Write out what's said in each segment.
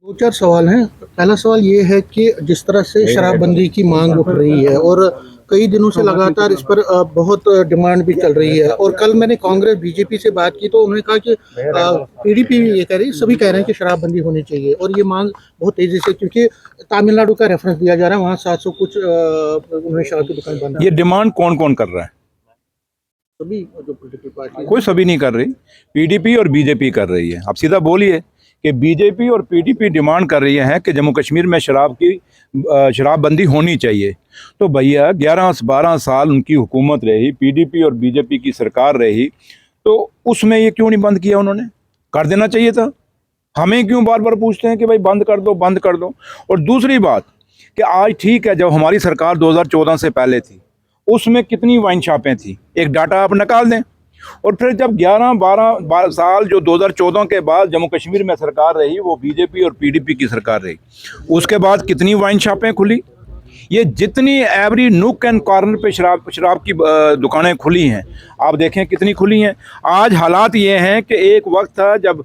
दो चार सवाल हैं। पहला सवाल ये है कि जिस तरह से शराबबंदी की मांग उठ रही है और कई दिनों से लगातार इस पर बहुत डिमांड भी चल रही है, और कल मैंने कांग्रेस बीजेपी से बात की तो उन्होंने कहा कि पीडीपी ये कह रही है, सभी कह रहे हैं कि शराबबंदी होनी चाहिए, और ये मांग बहुत तेजी से, क्योंकि तमिलनाडु का रेफरेंस दिया जा रहा है, वहाँ 700 कुछ उन्होंने शराब की दुकान बंद। ये डिमांड कौन कौन कर रहा है? सभी जो पोलिटिकल पार्टी, कोई सभी नहीं कर रही, पीडीपी और बीजेपी कर रही है। आप सीधा बोलिए कि बीजेपी और पीडीपी डिमांड कर रही है कि जम्मू कश्मीर में शराबबंदी होनी चाहिए। तो भैया 11-12 साल उनकी हुकूमत रही, पीडीपी और बीजेपी की सरकार रही, तो उसमें ये क्यों नहीं बंद किया? उन्होंने कर देना चाहिए था। हमें क्यों बार बार पूछते हैं कि भाई बंद कर दो, बंद कर दो? और दूसरी बात कि आज ठीक है, जब हमारी सरकार 2014 से पहले थी उसमें कितनी वाइन शॉपें थी, एक डाटा आप निकाल दें। और फिर जब 11-12 साल जो 2014 के बाद जम्मू कश्मीर में सरकार रही, वो बीजेपी और पीडीपी की सरकार रही, उसके बाद कितनी वाइन शॉपें खुली? ये जितनी एवरी नुक एंड कॉर्नर पे शराब की दुकानें खुली हैं, आप देखें कितनी खुली हैं। आज हालात ये हैं कि एक वक्त था जब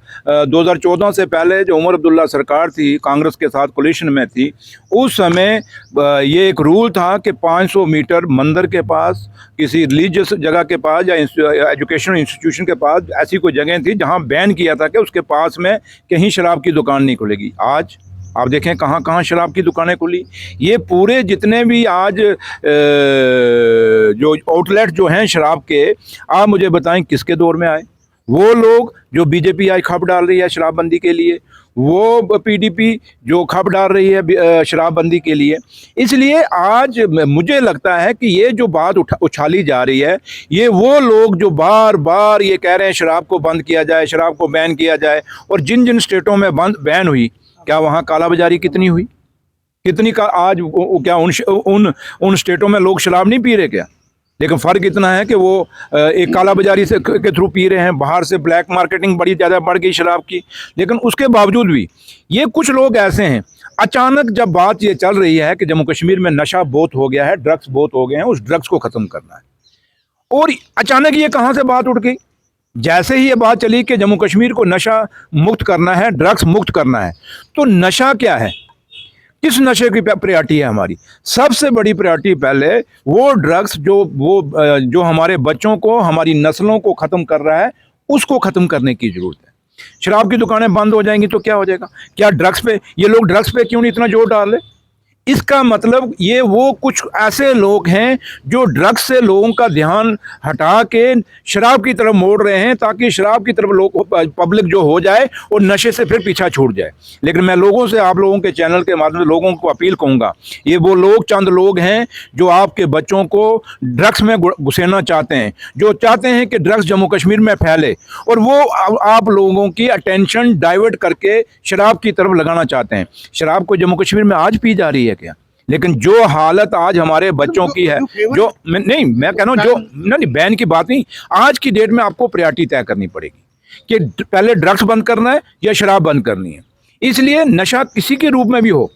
2014 से पहले जो उमर अब्दुल्ला सरकार थी, कांग्रेस के साथ कोलिशन में थी, उस समय ये एक रूल था कि 500 मीटर मंदिर के पास, किसी रिलीजियस जगह के पास या एजुकेशनल इंस्टीट्यूशन के पास ऐसी कोई जगह थी जहां बैन किया था कि उसके पास में कहीं शराब की दुकान नहीं खुलेगी। आज आप देखें कहाँ कहाँ शराब की दुकानें खुली। ये पूरे जितने भी आज जो आउटलेट जो हैं शराब के, आप मुझे बताएं किसके दौर में आए? वो लोग जो बीजेपी आज खप डाल रही है शराबबंदी के लिए, वो पीडीपी जो खप डाल रही है शराबबंदी के लिए। इसलिए आज मुझे लगता है कि ये जो बात उछाली जा रही है, ये वो लोग जो बार बार ये कह रहे हैं शराब को बंद किया जाए, शराब को बैन किया जाए, और जिन जिन स्टेटों में बैन हुई, क्या वहाँ कालाबाजारी कितनी हुई? कितनी का आज क्या उन स्टेटों में लोग शराब नहीं पी रहे क्या? लेकिन फ़र्क इतना है कि वो एक कालाबाजारी से के थ्रू पी रहे हैं। बाहर से ब्लैक मार्केटिंग बड़ी ज़्यादा बढ़ गई शराब की। लेकिन उसके बावजूद भी ये कुछ लोग ऐसे हैं, अचानक जब बात ये चल रही है कि जम्मू कश्मीर में नशा बहुत हो गया है, ड्रग्स बहुत हो गए हैं, उस ड्रग्स को ख़त्म करना है, और अचानक ये कहाँ से बात उठ गई? जैसे ही ये बात चली कि जम्मू कश्मीर को नशा मुक्त करना है, ड्रग्स मुक्त करना है, तो नशा क्या है, किस नशे की प्रायोरिटी है हमारी? सबसे बड़ी प्रायोरिटी पहले वो ड्रग्स जो हमारे बच्चों को, हमारी नस्लों को ख़त्म कर रहा है, उसको ख़त्म करने की ज़रूरत है। शराब की दुकानें बंद हो जाएंगी तो क्या हो जाएगा? क्या ड्रग्स पे ये लोग ड्रग्स पे क्यों नहीं इतना जोर डाल रहे? इसका मतलब ये वो कुछ ऐसे लोग हैं जो ड्रग्स से लोगों का ध्यान हटा के शराब की तरफ मोड़ रहे हैं, ताकि शराब की तरफ लोग पब्लिक जो हो जाए और नशे से फिर पीछा छूट जाए। लेकिन मैं लोगों से, आप लोगों के चैनल के माध्यम से लोगों को अपील कहूँगा, ये वो लोग, चंद लोग हैं जो आपके बच्चों को ड्रग्स में घुसेना चाहते हैं, जो चाहते हैं कि ड्रग्स जम्मू कश्मीर में फैले, और वो आप लोगों की अटेंशन डाइवर्ट करके शराब की तरफ लगाना चाहते हैं। शराब को जम्मू कश्मीर में आज पी जा रही है क्या? लेकिन जो हालत आज हमारे बच्चों की है, जो मैं कह रहा हूँ, जो नहीं, बैन की बात नहीं, आज की डेट में आपको प्रायोरिटी तय करनी पड़ेगी कि पहले ड्रग्स बंद करना है या शराब बंद करनी है। इसलिए नशा किसी के रूप में भी हो,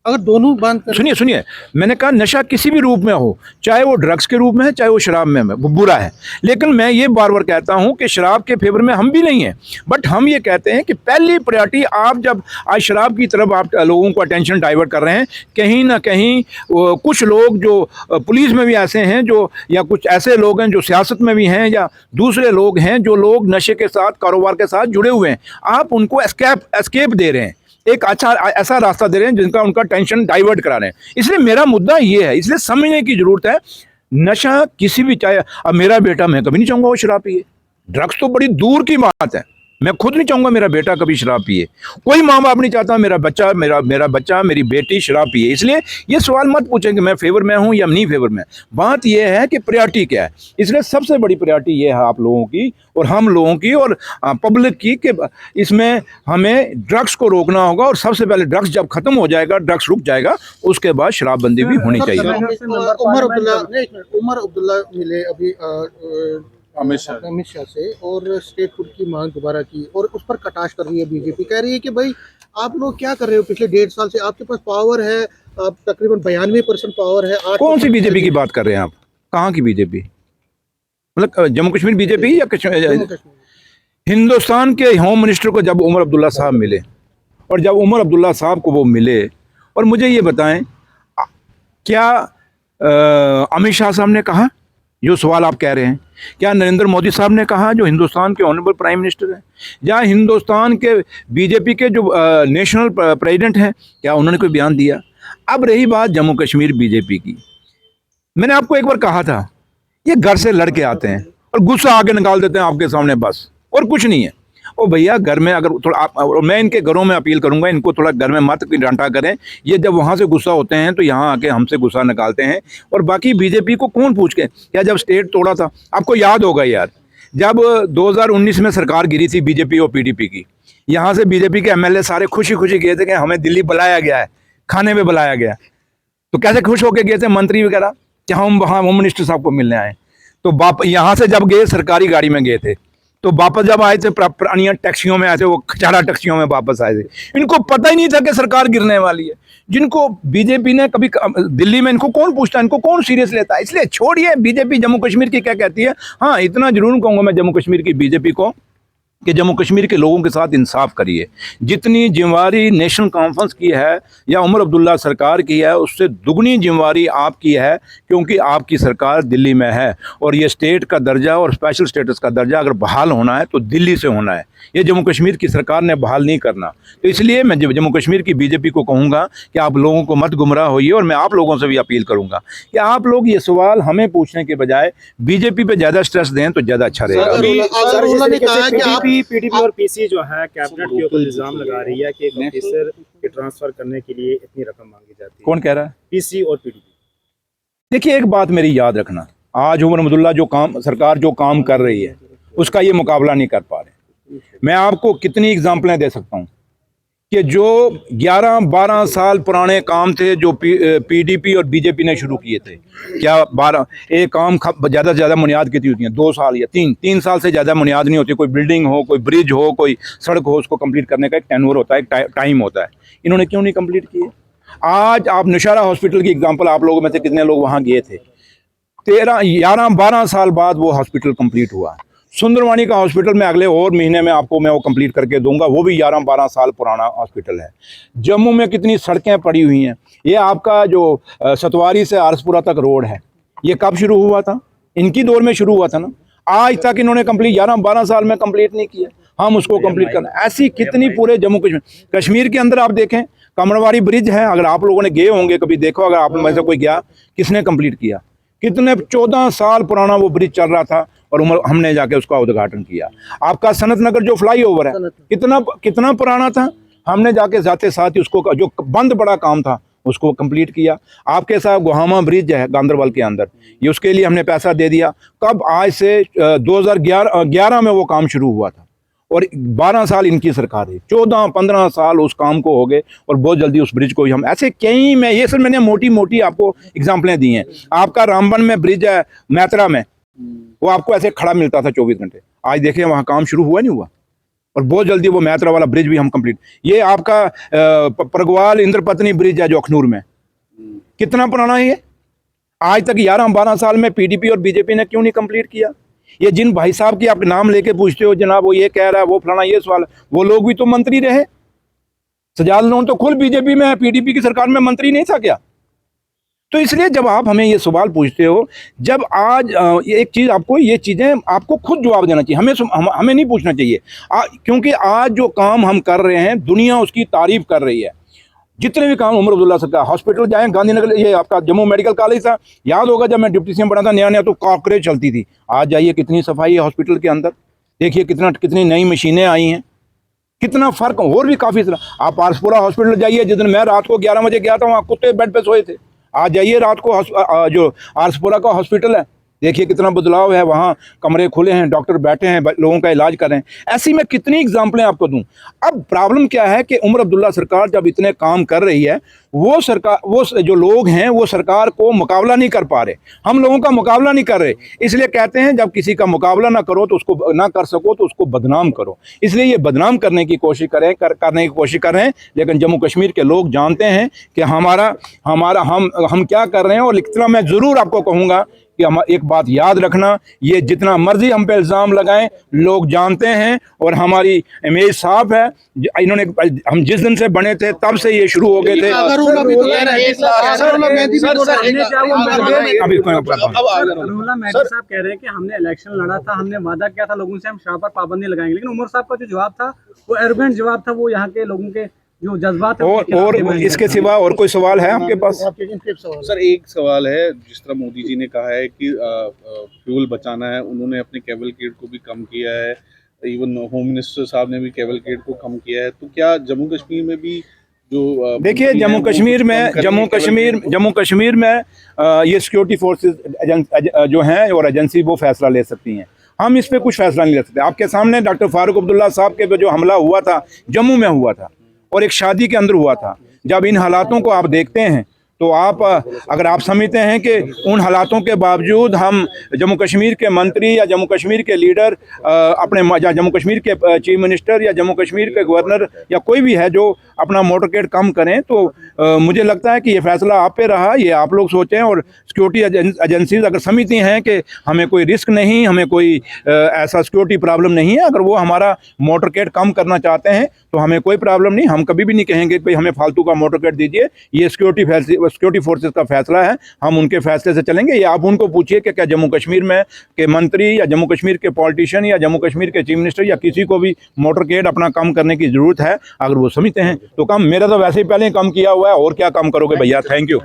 अगर दोनों बंद कर, सुनिए, मैंने कहा नशा किसी भी रूप में हो, चाहे वो ड्रग्स के रूप में है, चाहे वो शराब में है, वो बुरा है। लेकिन मैं ये बार बार कहता हूं कि शराब के फेवर में हम भी नहीं हैं, बट हम ये कहते हैं कि पहली प्रायोरिटी, आप जब आज शराब की तरफ आप लोगों को अटेंशन डाइवर्ट कर रहे हैं, कहीं ना कहीं कुछ लोग जो पुलिस में भी ऐसे हैं, जो या कुछ ऐसे लोग हैं जो सियासत में भी हैं, या दूसरे लोग हैं जो लोग नशे के साथ, कारोबार के साथ जुड़े हुए हैं, आप उनको एस्केप दे रहे हैं, एक अच्छा ऐसा रास्ता दे रहे हैं जिनका उनका टेंशन डाइवर्ट करा रहे हैं। इसलिए मेरा मुद्दा ये है, इसलिए समझने की जरूरत है, नशा किसी भी, चाहे अब मेरा बेटा, मैं कभी नहीं चाहूंगा वो शराब पिए, ड्रग्स तो बड़ी दूर की बात है, मैं खुद नहीं चाहूंगा मेरा बेटा कभी शराब पिए, कोई माँ बाप नहीं चाहता मेरा बच्चा मेरी बेटी शराब पिए। इसलिए ये सवाल मत पूछें कि मैं फेवर में हूं या नहीं फेवर में, बात यह है कि प्रायोरिटी क्या है। इसलिए सबसे बड़ी प्रायोरिटी ये है आप लोगों की और हम लोगों की और पब्लिक की, कि इसमें हमें ड्रग्स को रोकना होगा, और सबसे पहले ड्रग्स जब खत्म हो जाएगा, ड्रग्स रुक जाएगा, उसके बाद शराबबंदी भी होनी चाहिए। उमर अब्दुल्ला मिले अभी अमित शाह से, और स्टेट फूड की मांग दोबारा की, और उस पर कटाक्ष कर रही है बीजेपी, कह रही है कि भाई आप लोग क्या कर रहे हो, पिछले 1.5 साल से आपके पास पावर है, तकरीबन 92% पावर है। कौन सी बीजेपी की बात कर रहे हैं आप? कहाँ की बीजेपी? मतलब जम्मू कश्मीर बीजेपी या हिंदुस्तान के होम मिनिस्टर को जब उमर अब्दुल्ला साहब मिले, और जब उमर अब्दुल्ला साहब को वो मिले, और मुझे ये बताएं क्या अमित शाह साहब ने कहा जो सवाल आप कह रहे हैं, क्या नरेंद्र मोदी साहब ने कहा जो हिंदुस्तान के ऑनरेबल प्राइम मिनिस्टर हैं, या हिंदुस्तान के बीजेपी के जो नेशनल प्रेसिडेंट हैं, क्या उन्होंने कोई बयान दिया? अब रही बात जम्मू कश्मीर बीजेपी की, मैंने आपको एक बार कहा था ये घर से लड़के आते हैं और गुस्सा आगे निकाल देते हैं आपके सामने, बस और कुछ नहीं है। ओ भैया घर में अगर थोड़ा आप, और मैं इनके घरों में अपील करूंगा, इनको थोड़ा घर में मत डांटा करें। ये जब वहाँ से गुस्सा होते हैं तो यहाँ आके हमसे गुस्सा निकालते हैं। और बाकी बीजेपी को कौन पूछ के, क्या जब स्टेट तोड़ा था, आपको याद होगा यार, जब 2019 में सरकार गिरी थी बीजेपी और पीडीपी की, यहाँ से बीजेपी के एमएलए सारे खुशी खुशी गए थे कि हमें दिल्ली बुलाया गया है, खाने में बुलाया गया। तो कैसे खुश होकर गए थे मंत्री वगैरह कि हम वहाँ होम मिनिस्टर साहब को मिलने आए। तो यहाँ से जब गए सरकारी गाड़ी में गए थे, तो वापस जब आए थे पुरानी टैक्सियों में आए थे, वो खचारा टैक्सियों में वापस आए थे। इनको पता ही नहीं था कि सरकार गिरने वाली है। जिनको बीजेपी ने कभी दिल्ली में, इनको कौन पूछता है, इनको कौन सीरियस लेता है? इसलिए छोड़िए बीजेपी जम्मू कश्मीर की क्या कहती है। हाँ, इतना जरूर कहूँगा मैं जम्मू कश्मीर की बीजेपी को कि जम्मू कश्मीर के लोगों के साथ इंसाफ करिए। जितनी जिम्मेवारी नेशनल कॉन्फ्रेंस की है या उमर अब्दुल्ला सरकार की है, उससे दुगनी जिम्मेवारी आपकी है, क्योंकि आपकी सरकार दिल्ली में है। और ये स्टेट का दर्जा और स्पेशल स्टेटस का दर्जा अगर बहाल होना है तो दिल्ली से होना है, ये जम्मू कश्मीर की सरकार ने बहाल नहीं करना। तो इसलिए मैं जम्मू कश्मीर की बीजेपी को कहूँगा कि आप लोगों को मत गुमराह होइए। और मैं आप लोगों से भी अपील करूँगा कि आप लोग ये सवाल हमें पूछने के बजाय बीजेपी पे ज़्यादा स्ट्रेस दें तो ज़्यादा अच्छा रहेगा। अगर उन्होंने कहा कि आप पीडीपी और पीसी जो है कैबिनेट के ऊपर इल्जाम लगा रही है कि ऑफिसर के ट्रांसफर करने के लिए इतनी रकम मांगी जाती है। कौन कह रहा है? पीसी और पीडीपी। देखिए एक बात मेरी याद रखना, आज उमर अब्दुल्ला जो काम, सरकार जो काम कर रही है उसका ये मुकाबला नहीं कर पा रहे। मैं आपको कितनी एग्जाम्पलें दे सकता हूँ कि जो 11-12 साल पुराने काम थे जो पीडीपी और बीजेपी ने शुरू किए थे, क्या 12 एक काम ज़्यादा से ज़्यादा बुनियाद कितनी होती है? 2 साल या 3 साल से ज़्यादा बुनियाद नहीं होती। कोई बिल्डिंग हो, कोई ब्रिज हो, कोई सड़क हो, उसको कंप्लीट करने का एक टेन्योर होता है, एक टाइम होता है। इन्होंने क्यों नहीं कंप्लीट किए? आज आप नौशहरा हॉस्पिटल की एग्जाम्पल, आप लोगों में से कितने लोग वहाँ गए थे? 11 साल बाद वो हॉस्पिटल कंप्लीट हुआ। सुंदरवानी का हॉस्पिटल में अगले और महीने में आपको मैं वो कंप्लीट करके दूंगा, वो भी 11-12 साल पुराना हॉस्पिटल है। जम्मू में कितनी सड़कें पड़ी हुई हैं। ये आपका जो सतवारी से आरसपुरा तक रोड है, ये कब शुरू हुआ था? इनकी दौर में शुरू हुआ था ना। आज तक इन्होंने कंप्लीट 11-12 साल में कंप्लीट नहीं किया। हम उसको कंप्लीट करना, ऐसी कितनी पूरे जम्मू कश्मीर के अंदर आप देखें, कमरवारी ब्रिज है, अगर आप लोगों ने गए होंगे कभी, देखो अगर आप में से कोई गया, किसने कंप्लीट किया? कितने 14 साल पुराना वो ब्रिज चल रहा था और हमने जाके उसका उद्घाटन किया। आपका सनत नगर जो फ्लाईओवर है, कितना पुराना था, हमने जाके जाते साथ ही उसको जो बंद बड़ा काम था उसको कंप्लीट किया। आपके साथ गुहामा ब्रिज है गांधरबल के अंदर, ये उसके लिए हमने पैसा दे दिया। कब? आज से 2011 में वो काम शुरू हुआ था और 12 साल इनकी सरकार है, 14-15 साल उस काम को हो गए और बहुत जल्दी उस ब्रिज को ही हम ऐसे कई में, ये सर मैंने मोटी मोटी आपको एग्जाम्पलें दी हैं। आपका रामबन में ब्रिज है, मैत्रा में, वो आपको ऐसे खड़ा मिलता था 24 घंटे। आज देखिए वहाँ काम शुरू हुआ नहीं हुआ और बहुत जल्दी वो मैत्रा वाला ब्रिज भी हम कंप्लीट। ये आपका परगवाल इंद्रपत्नी ब्रिज है जो अखनूर में, कितना पुराना है ये? आज तक 11-12 साल में पीडीपी और बीजेपी ने क्यों नहीं कंप्लीट किया? ये जिन भाई साहब की आप नाम लेके पूछते हो, जनाब वो ये कह रहा है, वो फलाना, ये सवाल, वो लोग भी तो मंत्री रहे। सजाद लोन तो खुद बीजेपी में है, पीडीपी की सरकार में मंत्री नहीं था क्या? तो इसलिए जब आप हमें ये सवाल पूछते हो, जब आज एक चीज़ आपको, ये चीज़ें आपको खुद जवाब देना चाहिए, हमें नहीं पूछना चाहिए। क्योंकि आज जो काम हम कर रहे हैं दुनिया उसकी तारीफ कर रही है। जितने भी काम उमर अब्दुल्ला सरकार, हॉस्पिटल जाएं, गांधीनगर, ये आपका जम्मू मेडिकल कॉलेज था, याद होगा जब मैं डिप्टी सीएम बना था, नया नया तो कॉकरेज चलती थी। आज जाइए कितनी सफाई है हॉस्पिटल के अंदर, देखिए कितनी नई मशीनें आई हैं, कितना फ़र्क। और भी काफ़ी तरह आप आरसपुरा हॉस्पिटल जाइए, जिस दिन मैं रात को 11 बजे गया था वहाँ कुत्ते बेड पे सोए थे। आज जाइए रात को जो आरसपुरा का हॉस्पिटल है, देखिए कितना बदलाव है, वहाँ कमरे खुले हैं, डॉक्टर बैठे हैं, लोगों का इलाज कर रहे हैं। ऐसी मैं कितनी एग्जाम्पलें आपको दूं। अब प्रॉब्लम क्या है कि उमर अब्दुल्ला सरकार जब इतने काम कर रही है, वो सरकार, वो जो लोग हैं वो सरकार को मुकाबला नहीं कर पा रहे, हम लोगों का मुकाबला नहीं कर रहे। इसलिए कहते हैं जब किसी का मुकाबला ना करो तो उसको ना कर सको तो उसको बदनाम करो। इसलिए ये बदनाम करने की कोशिश करने की कोशिश कर रहे हैं। लेकिन जम्मू कश्मीर के लोग जानते हैं कि हम क्या कर रहे हैं। और इतना मैं ज़रूर आपको कहूँगा कि हम एक बात याद रखना, ये जितना मर्जी हम पे इल्ज़ाम लगाएं, लोग जानते हैं और हमारी इमेज साफ है। इन्होंने, हम जिस दिन से बने थे तब से ये शुरू हो गए थे। अगरुल्लाह भी तो कह रहे हैं, अगरुल्लाह मेहदी भी तो कह रहे हैं। अभी अरुल्लाह मेहदी साहब कह रहे हैं कि हमने इलेक्शन लड़ा था, हमने वादा किया था लोगों से हम शराब पर पाबंदी लगाएंगे, लेकिन उमर साहब का जो जवाब था वो एरोगेंट जवाब था, वो यहाँ के लोगों के जो जज्बात है और इसके सिवा और कोई सवाल है आपके पास? सर एक सवाल है, जिस तरह मोदी जी ने कहा है कि फ्यूल बचाना है, उन्होंने अपने कैवलकेड को भी कम किया है, इवन होम मिनिस्टर साहब ने भी कैवलकेड को कम किया है, तो क्या जम्मू कश्मीर में भी जो देखिए, जम्मू कश्मीर में ये सिक्योरिटी फोर्सेस जो हैं और एजेंसी वो फैसला ले सकती हैं। हम इस पे कुछ फैसला नहीं ले सकते। आपके सामने डॉक्टर फारूक अब्दुल्ला साहब के पे जो हमला हुआ था, जम्मू में हुआ था और एक शादी के अंदर हुआ था। जब इन हालातों को आप देखते हैं तो आप, अगर आप समझते हैं कि उन हालातों के बावजूद हम जम्मू कश्मीर के मंत्री या जम्मू कश्मीर के लीडर अपने, या जम्मू कश्मीर के चीफ मिनिस्टर या जम्मू कश्मीर के गवर्नर या कोई भी है जो अपना मोटरकेड कम करें, तो मुझे लगता है कि ये फैसला आप पे रहा, ये आप लोग सोचें। और सिक्योरिटी एजेंसीज अगर समझती हैं कि हमें कोई रिस्क नहीं, हमें कोई ऐसा सिक्योरिटी प्रॉब्लम नहीं है, अगर वो हमारा मोटरकेड कम करना चाहते हैं तो हमें कोई प्रॉब्लम नहीं। हम कभी भी नहीं कहेंगे कि भाई हमें फालतू का मोटरकेड दीजिए। ये सिक्योरिटी फोर्सेस का फैसला है, हम उनके फैसले से चलेंगे। ये आप उनको पूछिए कि क्या जम्मू कश्मीर में के मंत्री या जम्मू कश्मीर के पॉलिटिशियन या जम्मू कश्मीर के चीफ मिनिस्टर या किसी को भी मोटरकेड अपना कम करने की ज़रूरत है। अगर वो समझते हैं तो कम, मेरा तो वैसे ही पहले ही कम किया हुआ है, और क्या कम करोगे भैया। Thank you.